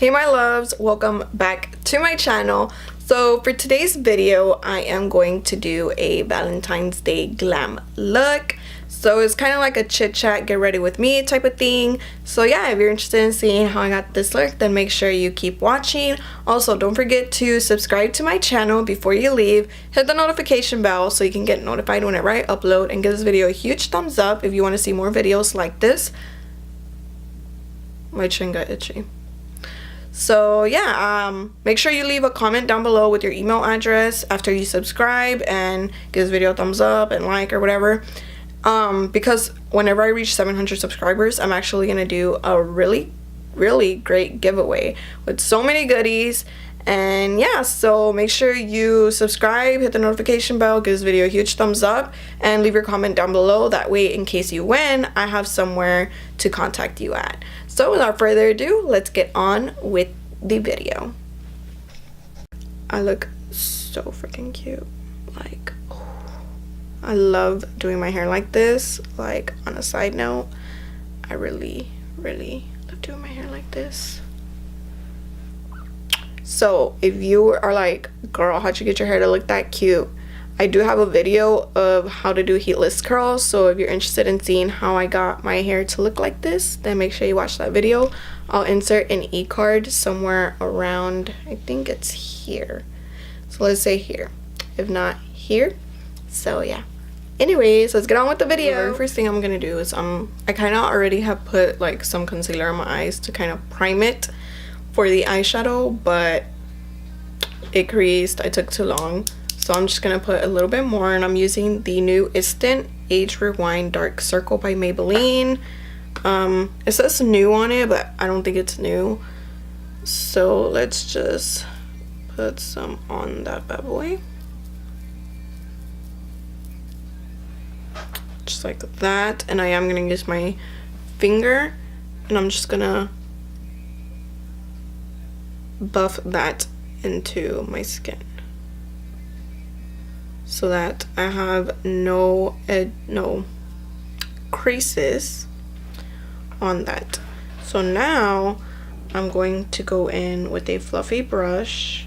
Hey my loves, welcome back to my channel. So for today's video, I am going to do a Valentine's Day glam look. So it's kind of like a chit chat, get ready with me type of thing. So yeah, if you're interested in seeing how I got this look, then make sure you keep watching. Also, don't forget to subscribe to my channel before you leave. Hit the notification bell so you can get notified whenever I upload, and give this video a huge thumbs up if you want to see more videos like this. My chin got itchy. So yeah, make sure you leave a comment down below with your email address after you subscribe, and give this video a thumbs up and like or whatever. Because whenever I reach 700 subscribers, I'm actually gonna do a really great giveaway with so many goodies. And yeah, so make sure you subscribe, hit the notification bell, give this video a huge thumbs up, and leave your comment down below. That way, in case you win, I have somewhere to contact you at. So without further ado, let's get on with the video. I look so freaking cute. Like, I love doing my hair like this. Like, on a side note, I really love doing my hair like this. So if you are like, girl, how'd you get your hair to look that cute? I do have a video of how to do heatless curls, so if you're interested in seeing how I got my hair to look like this, then make sure you watch that video. I'll insert an e-card somewhere around, I think it's here. So let's say here, if not here. So yeah. Anyways, let's get on with the video. The very first thing I'm gonna do is I kind of already have put like some concealer on my eyes to kind of prime it for the eyeshadow, but it creased. I took too long. So I'm just going to put a little bit more, and I'm using the new Instant Age Rewind Dark Circle by Maybelline. It says new on it, but I don't think it's new. So let's just put some on that bad boy. Just like that. And I am going to use my finger, and I'm just going to buff that into my skin, so that I have no creases on that. So now I'm going to go in with a fluffy brush.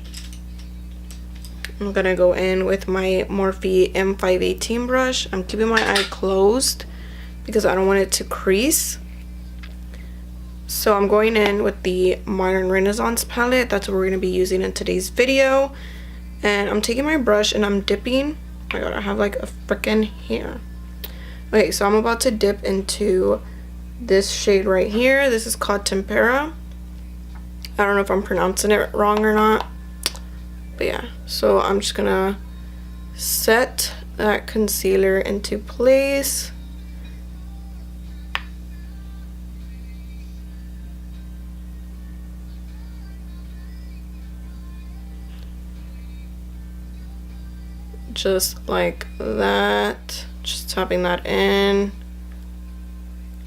I'm gonna go in with my Morphe M518 brush. I'm keeping my eye closed because I don't want it to crease. So I'm going in with the Modern Renaissance palette. That's what we're going to be using in today's video. And I'm taking my brush and I'm dipping. Oh my god, I have like a freaking hair. Okay, so I'm about to dip into this shade right here. This is called Tempera. I don't know if I'm pronouncing it wrong or not. But yeah, so I'm just going to set that concealer into place. Just like that, just tapping that in.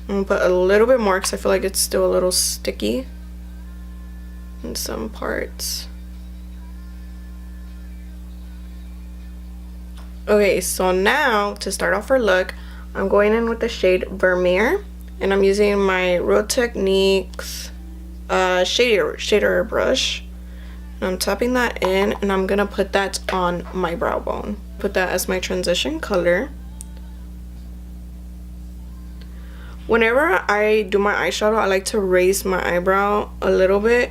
I'm gonna put a little bit more because I feel like it's still a little sticky in some parts. Okay, so now to start off our look, I'm going in with the shade Vermeer, and I'm using my Real Techniques shader brush. And I'm tapping that in, and I'm gonna put that on my brow bone. Put that as my transition color. Whenever I do my eyeshadow, I like to raise my eyebrow a little bit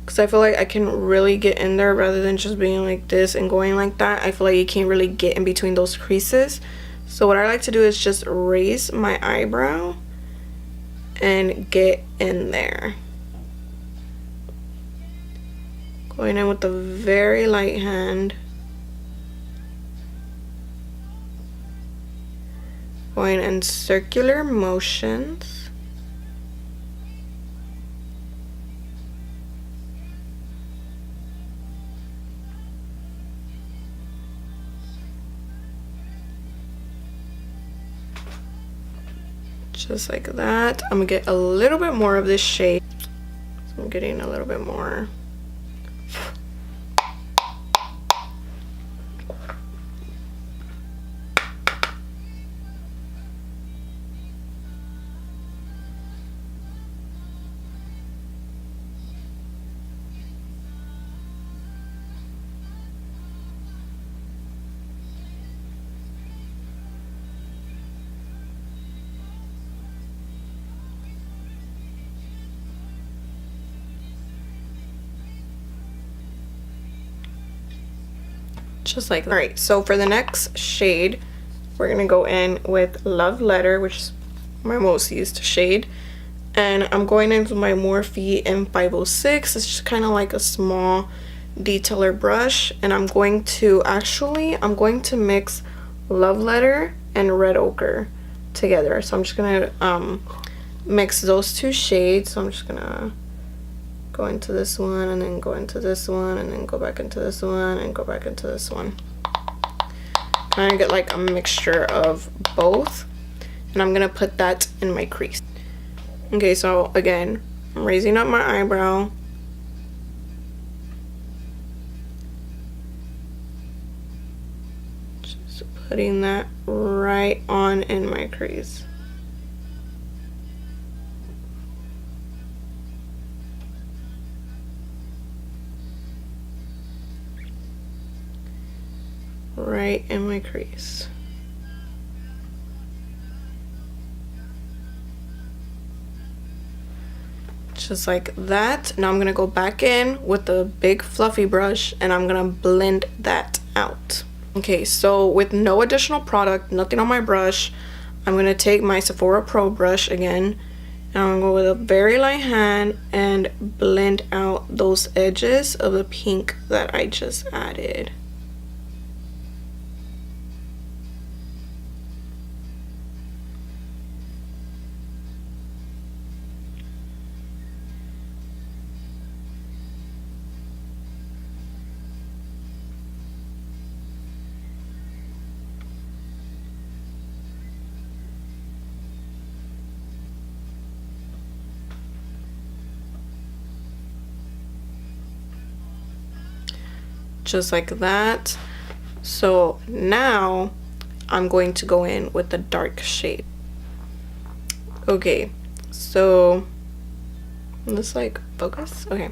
because I feel like I can really get in there rather than just being like this and going like that. I feel like you can't really get in between those creases. So what I like to do is just raise my eyebrow and get in there. Going in with a very light hand. Going in circular motions. Just like that. I'm gonna get a little bit more of this shade. So I'm getting a little bit more. just like that. All right, so for the next shade, we're gonna go in with Love Letter, which is my most used shade, and I'm going into my Morphe M506. It's just kind of like a small detailer brush, and I'm going to mix Love Letter and Red Ochre together. So I'm just gonna mix those two shades. So I'm just gonna go into this one and then go into this one and then go back into this one and go back into this one. Kind of get like a mixture of both, and I'm gonna put that in my crease. Okay, so again, I'm raising up my eyebrow. Just putting that right on in my crease. Right in my crease. Just like that. Now I'm gonna go back in with the big fluffy brush and I'm gonna blend that out. Okay, so with no additional product, nothing on my brush, I'm gonna take my Sephora Pro brush again, and I'm gonna go with a very light hand and blend out those edges of the pink that I just added. Just like that. So now I'm going to go in with the dark shade. Okay, so let's like focus. Okay,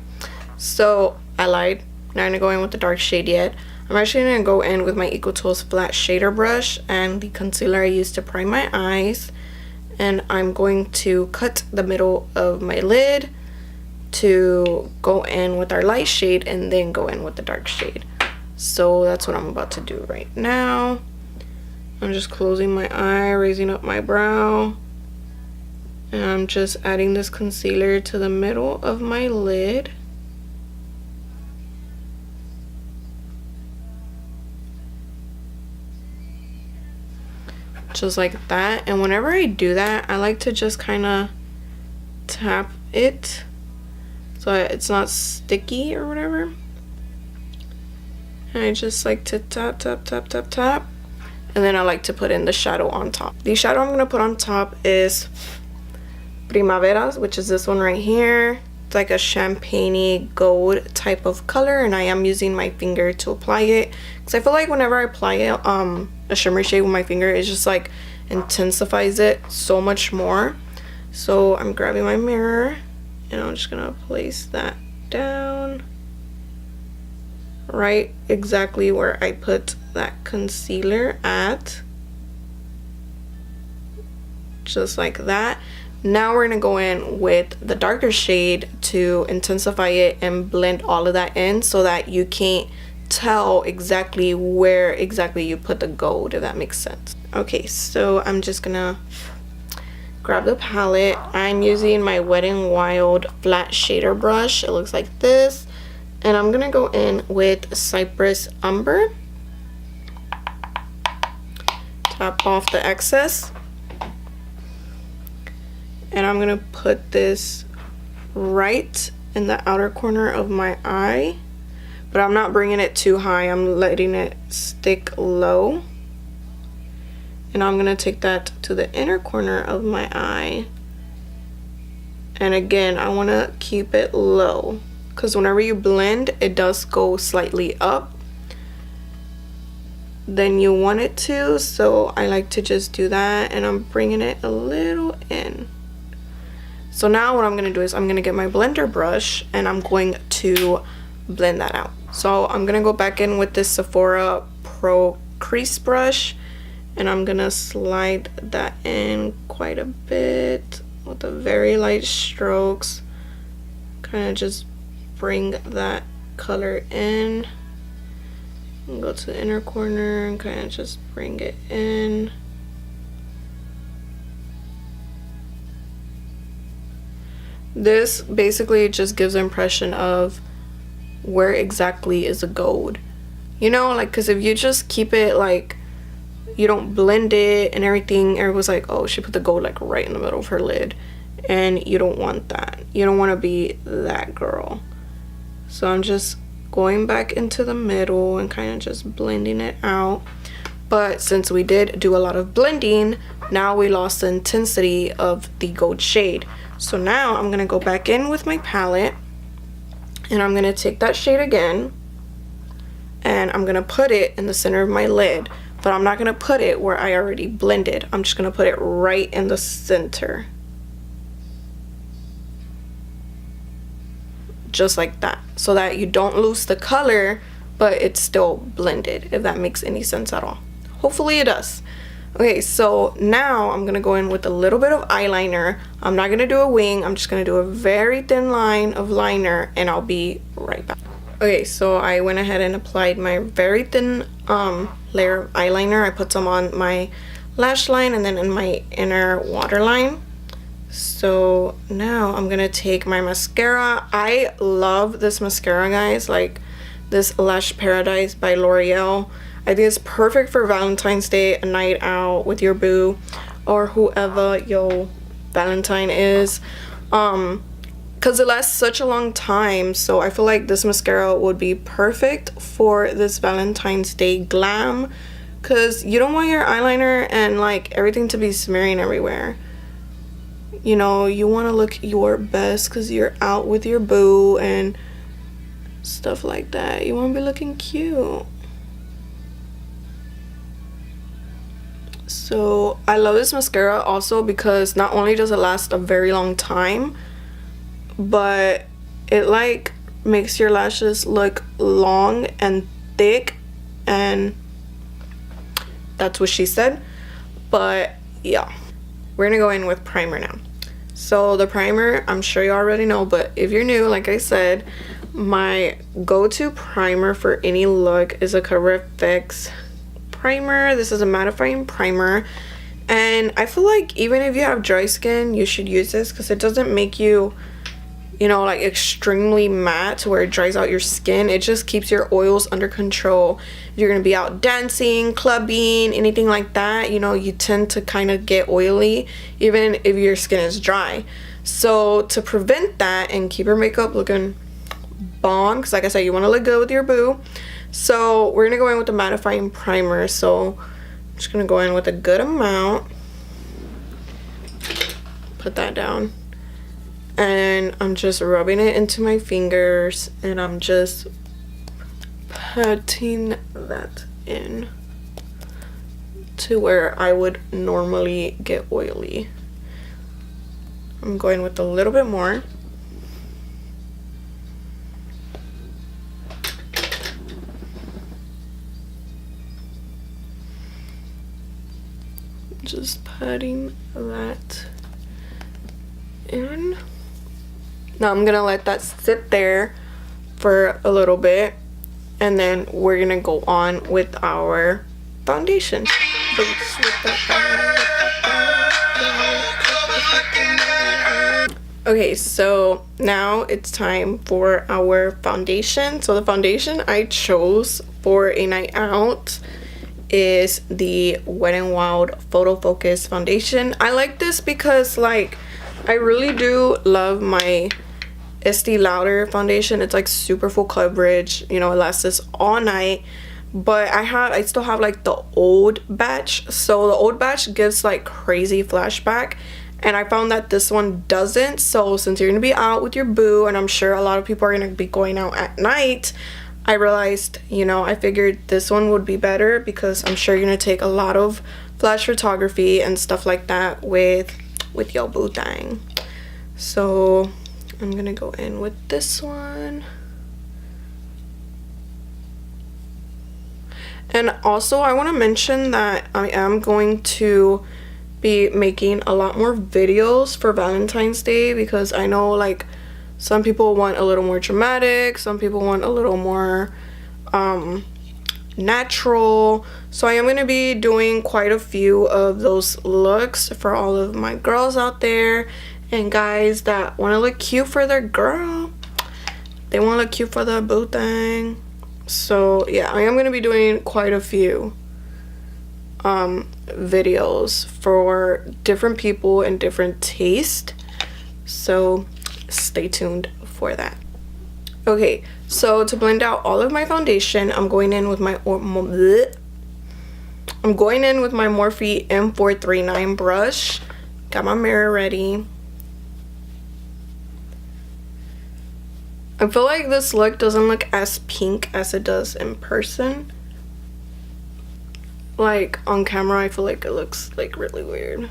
so I lied. Now I'm gonna go in with the dark shade yet. I'm actually gonna go in with my EcoTools flat shader brush and the concealer I used to prime my eyes, and I'm going to cut the middle of my lid to go in with our light shade and then go in with the dark shade. So that's what I'm about to do right now. I'm just closing my eye, raising up my brow, and I'm just adding this concealer to the middle of my lid. Just like that. And whenever I do that, I like to just kind of tap it so it's not sticky or whatever. And I just like to tap, tap, tap, tap, tap. And then I like to put in the shadow on top. The shadow I'm gonna put on top is Primaveras, which is this one right here. It's like a champagne-y gold type of color, and I am using my finger to apply it because I feel like whenever I apply it, a shimmer shade with my finger, it just like intensifies it so much more. So I'm grabbing my mirror and I'm just gonna place that down right exactly where I put that concealer at, just like that. Now we're gonna go in with the darker shade to intensify it and blend all of that in so that you can't tell exactly where exactly you put the gold, if that makes sense. Okay, so I'm just gonna grab the palette. I'm using my Wet n Wild flat shader brush. It looks like this, and I'm gonna go in with Cypress Umber. Tap off the excess, and I'm gonna put this right in the outer corner of my eye, but I'm not bringing it too high. I'm letting it stick low, and I'm gonna take that to the inner corner of my eye, and again I want to keep it low because whenever you blend, it does go slightly up than you want it to, so I like to just do that, and I'm bringing it a little in. So now what I'm going to do is I'm going to get my blender brush and I'm going to blend that out. So I'm going to go back in with this Sephora Pro crease brush, and I'm going to slide that in quite a bit with the very light strokes. Kind of just bring that color in. Go to the inner corner and kind of just bring it in. This basically just gives the impression of where exactly is the gold. You know, like, because if you just keep it like, you don't blend it and everything, everyone's like, oh, she put the gold like right in the middle of her lid. And you don't want that. You don't want to be that girl. So I'm just going back into the middle and kind of just blending it out. But since we did do a lot of blending, now we lost the intensity of the gold shade. So now I'm going to go back in with my palette and I'm going to take that shade again and I'm going to put it in the center of my lid. But I'm not going to put it where I already blended. I'm just going to put it right in the center. Just like that. So that you don't lose the color, but it's still blended, if that makes any sense at all. Hopefully it does. Okay, so now I'm going to go in with a little bit of eyeliner. I'm not going to do a wing. I'm just going to do a very thin line of liner and I'll be right back. Okay, so I went ahead and applied my very thin layer of eyeliner. I put some on my lash line and then in my inner waterline. So now I'm gonna take my mascara. I love this mascara, guys. Like this Lash Paradise by L'Oreal. I think it's perfect for Valentine's Day, a night out with your boo or whoever your Valentine is. Because it lasts such a long time, so I feel like this mascara would be perfect for this Valentine's Day glam, because you don't want your eyeliner and like everything to be smearing everywhere. You know, you want to look your best because you're out with your boo and stuff like that. You want to be looking cute. So I love this mascara also because not only does it last a very long time, but it like makes your lashes look long and thick, and that's what she said. But yeah, we're gonna go in with primer now. So the primer, I'm sure you already know, but if you're new, like I said, my go-to primer for any look is a Colorifics primer. This is a mattifying primer, and I feel like even if you have dry skin, you should use this because it doesn't make you, you know, like extremely matte where it dries out your skin. It just keeps your oils under control. If you're gonna be out dancing, clubbing, anything like that, you know, you tend to kind of get oily even if your skin is dry. So to prevent that and keep your makeup looking bomb, because like I said, you want to look good with your boo, so we're gonna go in with the mattifying primer. So I'm just gonna go in with a good amount, put that down, and I'm just rubbing it into my fingers and I'm just patting that in to where I would normally get oily. I'm going with a little bit more. Just patting that in. Now I'm gonna let that sit there for a little bit and then we're gonna go on with our foundation. Okay, so now it's time for our foundation. So the foundation I chose for a night out is the Wet n Wild Photo Focus foundation. I like this because like I really do love my Estee Lauder foundation. It's like super full coverage, you know, it lasts us all night. But I still have like the old batch. So the old batch gives like crazy flashback, and I found that this one doesn't. So since you're gonna be out with your boo, and I'm sure a lot of people are gonna be going out at night, I realized, you know, I figured this one would be better because I'm sure you're gonna take a lot of flash photography and stuff like that with your boo thing. So I'm gonna go in with this one. And also I want to mention that I am going to be making a lot more videos for Valentine's Day, because I know like some people want a little more dramatic, some people want a little more natural. So I am going to be doing quite a few of those looks for all of my girls out there and guys that want to look cute for their girl. They want to look cute for their boo thing. So yeah, I am going to be doing quite a few videos for different people and different taste. So stay tuned for that. Okay, so to blend out all of my foundation, I'm going in with my Morphe M439 brush. Got my mirror ready. I feel like this look doesn't look as pink as it does in person. Like on camera, I feel like it looks like really weird.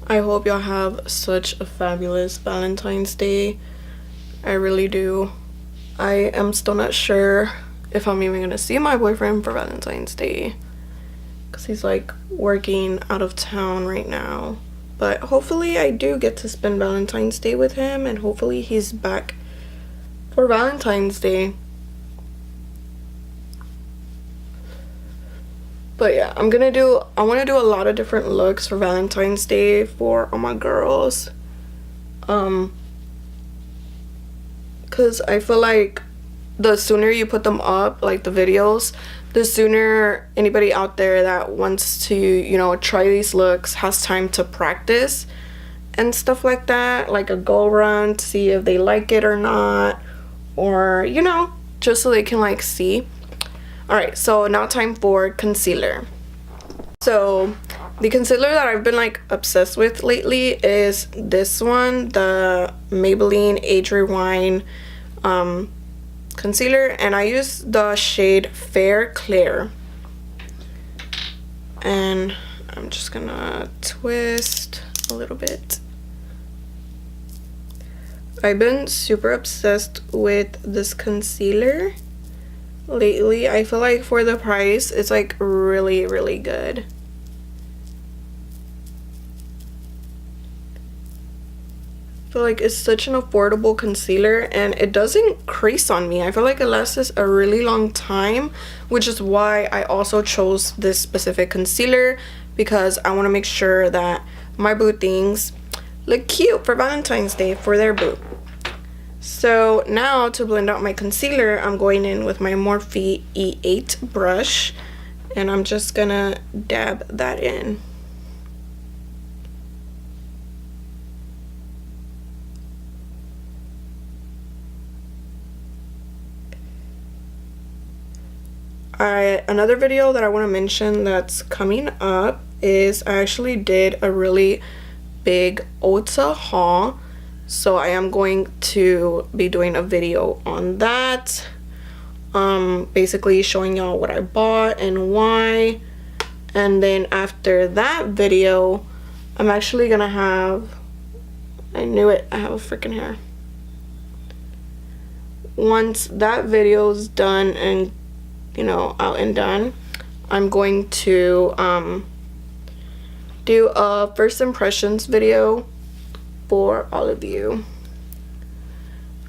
I hope y'all have such a fabulous Valentine's Day. I really do. I am still not sure if I'm even gonna see my boyfriend for Valentine's Day, because he's like working out of town right now. But hopefully I do get to spend Valentine's Day with him, and hopefully he's back for Valentine's Day. But yeah, I want to do a lot of different looks for Valentine's Day for all my girls. Cause I feel like the sooner you put them up, like the videos, the sooner anybody out there that wants to, you know, try these looks has time to practice and stuff like that, like a go run to see if they like it or not, or, you know, just so they can like see. Alright, so now time for concealer. So the concealer that I've been like obsessed with lately is this one, the Maybelline Age Rewind concealer, and I use the shade Fair Clear. And I'm just gonna twist a little bit. I've been super obsessed with this concealer lately. I feel like for the price, it's like really, really good. I feel like it's such an affordable concealer, and it doesn't crease on me. I feel like it lasts a really long time, which is why I also chose this specific concealer, because I want to make sure that my boo things look cute for Valentine's Day for their boo. So now to blend out my concealer, I'm going in with my Morphe E8 brush, and I'm just gonna dab that in. Another video that I want to mention that's coming up is I actually did a really big Ulta haul. So I am going to be doing a video on that, basically showing y'all what I bought and why. And then after that video, I'm actually gonna have, I knew it, I have a freaking hair. Once that video's done and, you know, out and done, I'm going to do a first impressions video for all of you.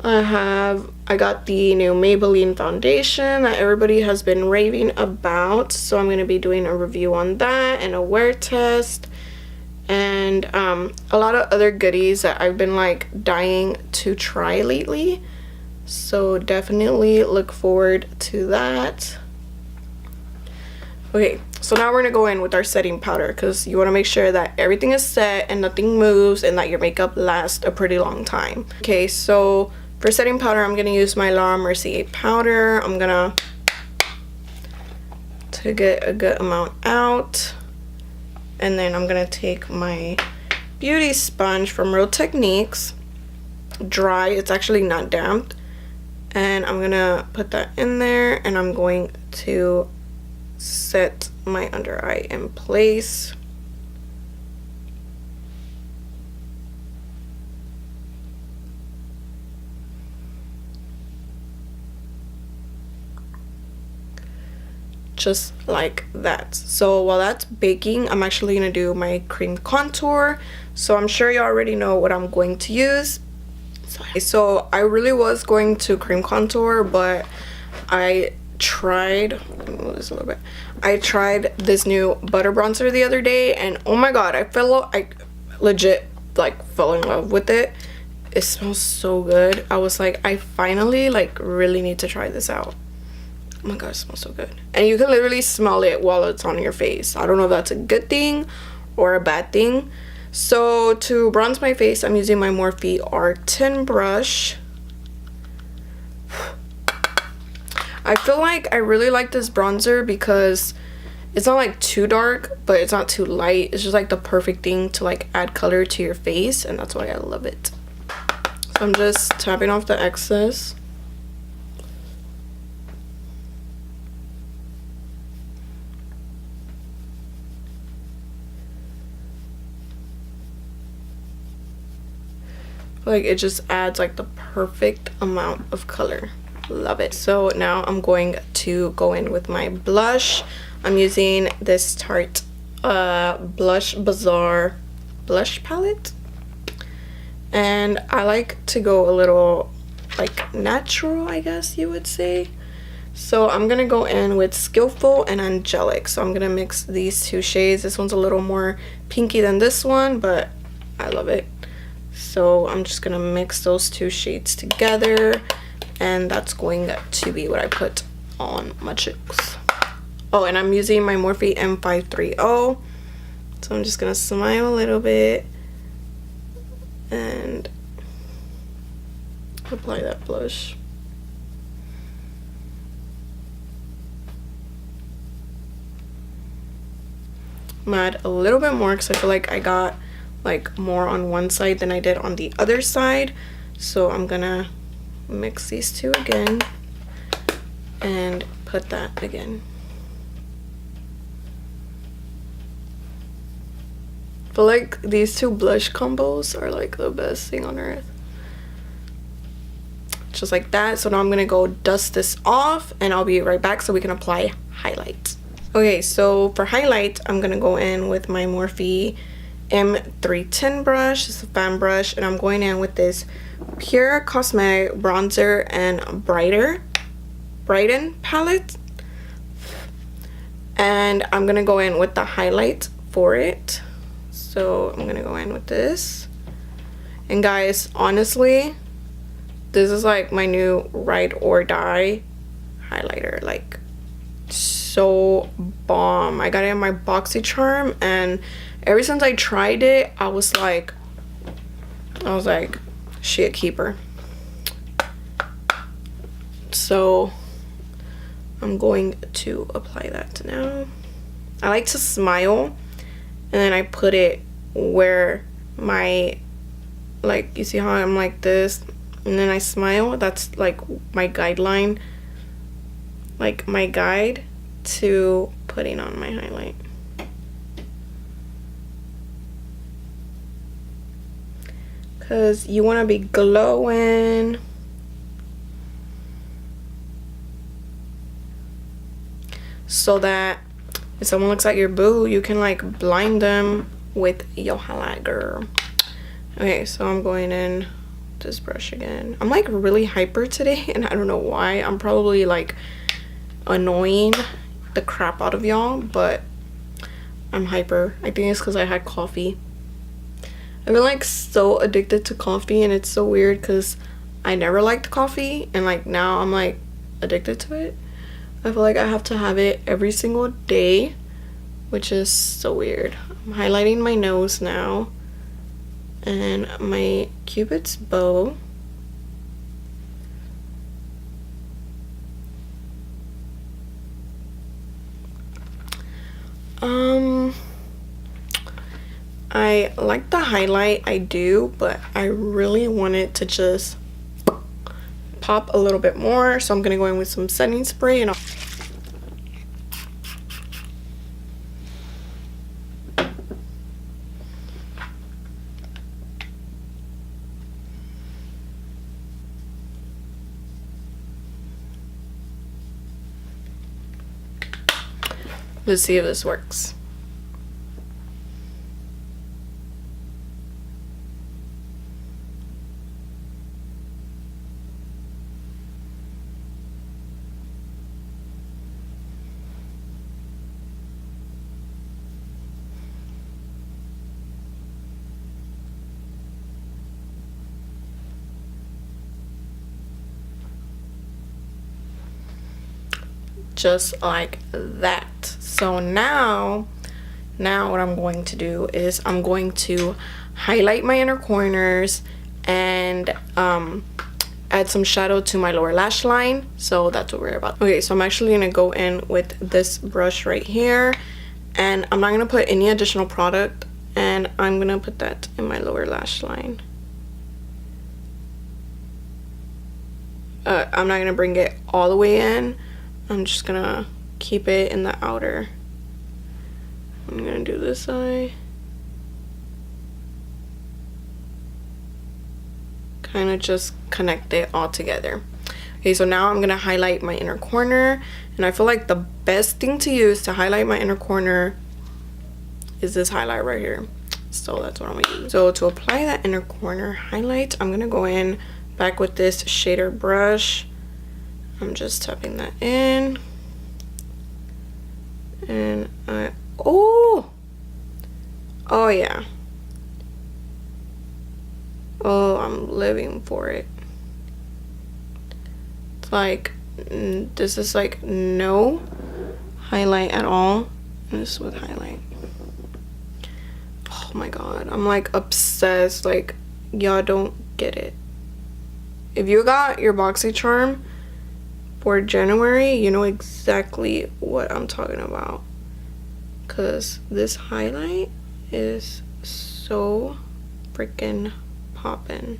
I got the new Maybelline foundation that everybody has been raving about, so I'm going to be doing a review on that and a wear test, and a lot of other goodies that I've been like dying to try lately, so definitely look forward to that. Okay, so now we're gonna go in with our setting powder, because you want to make sure that everything is set and nothing moves and that your makeup lasts a pretty long time. Okay, so for setting powder, I'm gonna use my Laura Mercier powder. I'm gonna to get a good amount out, and then I'm gonna take my beauty sponge from Real Techniques, dry, it's actually not damp, and I'm gonna put that in there, and I'm going to set my under eye in place. just like that. So while that's baking, I'm actually gonna do my cream contour. So I'm sure you already know what I'm going to use. So I really was going to cream contour, but I tried, let me move this a little bit. I tried this new butter bronzer the other day, and oh my god, I legit like fell in love with it. It smells so good. I was like, I finally like really need to try this out. Oh my god, it smells so good. And you can literally smell it while it's on your face. I don't know if that's a good thing or a bad thing. So to bronze my face, I'm using my Morphe R10 brush. I feel like I really like this bronzer because it's not like too dark, but it's not too light. It's just like the perfect thing to like add color to your face, and that's why I love it. So I'm just tapping off the excess. Like it just adds like the perfect amount of color. Love it. So now I'm going to go in with my blush. I'm using this Tarte Blush Bazaar blush palette, and I like to go a little like natural, I guess you would say. So I'm gonna go in with Skillful and Angelic. So I'm gonna mix these two shades. This one's a little more pinky than this one, but I love it. So I'm just gonna mix those two shades together, and that's going to be what I put on my cheeks. Oh, and I'm using my Morphe M530. So I'm just gonna smile a little bit and apply that blush. I'm gonna add a little bit more because I feel like I got like more on one side than I did on the other side. So I'm gonna mix these two again and put that again. I feel like these two blush combos are like the best thing on earth. Just like that. So now I'm gonna go dust this off, and I'll be right back so we can apply highlight. Okay, so for highlight, I'm gonna go in with my Morphe M310 brush. It's a fan brush, and I'm going in with this Pure Cosmetic Bronzer and Brighten palette, and I'm gonna go in with the highlight for it. So I'm gonna go in with this, and guys, honestly, this is like my new ride or die highlighter. Like, so bomb. I got it in my BoxyCharm, and ever since I tried it, I was like, she a keeper. So I'm going to apply that now. I like to smile, and then I put it where my, like, you see how I'm like this, and then I smile. That's like my guideline, like my guide to putting on my highlight. Because you want to be glowing. So that if someone looks at your boo, you can like blind them with your highlight, girl. Okay, so I'm going in this brush again. I'm like really hyper today, and I don't know why. I'm probably like annoying the crap out of y'all, but I'm hyper. I think it's because I had coffee. I've been like so addicted to coffee, and it's so weird because I never liked coffee, and like now I'm like addicted to it. I feel like I have to have it every single day, which is so weird. I'm highlighting my nose now and my Cupid's bow. I like the highlight, I do, but I really want it to just pop a little bit more, so I'm gonna go in with some setting spray and Let's see if this works. Just like that. So now what I'm going to do is I'm going to highlight my inner corners and add some shadow to my lower lash line. So that's what we're about. Okay, so I'm actually gonna go in with this brush right here, and I'm not gonna put any additional product, and I'm gonna put that in my lower lash line. I'm not gonna bring it all the way in. I'm just gonna keep it in the outer. I'm gonna do this eye. Kind of just connect it all together. Okay, so now I'm gonna highlight my inner corner, and I feel like the best thing to use to highlight my inner corner is this highlight right here. So that's what I'm gonna use. So to apply that inner corner highlight, I'm gonna go in back with this shader brush. I'm just tapping that in, and oh yeah, oh, I'm living for it. It's like this is like no highlight at all, and this with highlight. Oh my god, I'm like obsessed. Like, y'all don't get it. If you got your BoxyCharm for January, you know exactly what I'm talking about, because this highlight is so freaking poppin'.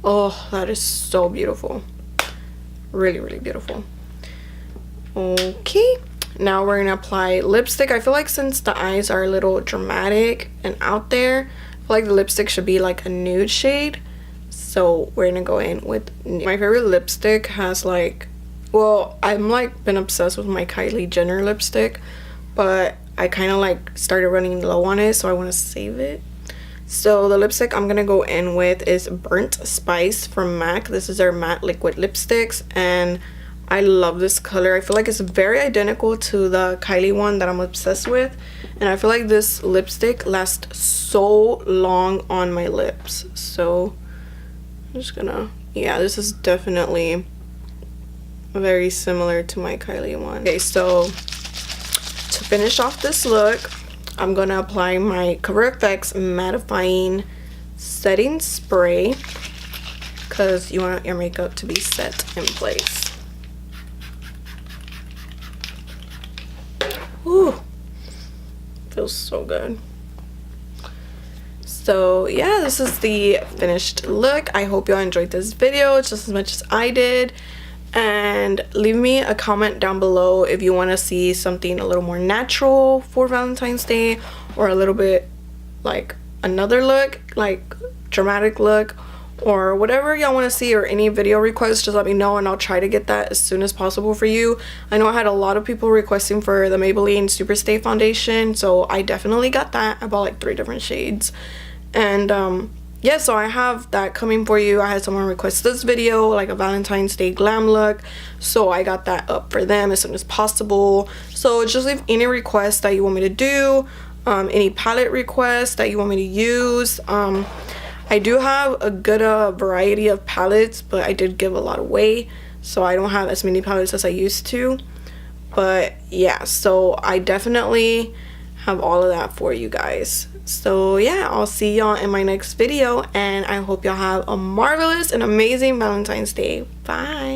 Oh, that is so beautiful. Really, really beautiful. Okay, now we're gonna apply lipstick. I feel like since the eyes are a little dramatic and out there, I feel like the lipstick should be like a nude shade. So we're gonna go in with my favorite lipstick. Has like, well, I'm like been obsessed with my Kylie Jenner lipstick, but I kind of like started running low on it, so I want to save it. So the lipstick I'm gonna go in with is Burnt Spice from MAC. This is their matte liquid lipsticks, and I love this color. I feel like it's very identical to the Kylie one that I'm obsessed with, and I feel like this lipstick lasts so long on my lips. So I'm just gonna, yeah, this is definitely very similar to my Kylie one. Okay, so to finish off this look, I'm gonna apply my Cover FX mattifying setting spray, because you want your makeup to be set in place. Ooh, feels so good. So yeah, this is the finished look. I hope y'all enjoyed this video just as much as I did, and leave me a comment down below if you want to see something a little more natural for Valentine's Day, or a little bit like another look, like dramatic look, or whatever y'all want to see, or any video requests. Just let me know and I'll try to get that as soon as possible for you. I know I had a lot of people requesting for the Maybelline Superstay foundation, so I definitely got that. I bought like 3 different shades, and yeah, so I have that coming for you. I had someone request this video, like a Valentine's Day glam look, so I got that up for them as soon as possible. So just leave any requests that you want me to do, any palette requests that you want me to use. I do have a good variety of palettes, but I did give a lot away, so I don't have as many palettes as I used to. But yeah, so I definitely have all of that for you guys. So yeah, I'll see y'all in my next video, and I hope y'all have a marvelous and amazing Valentine's Day. Bye.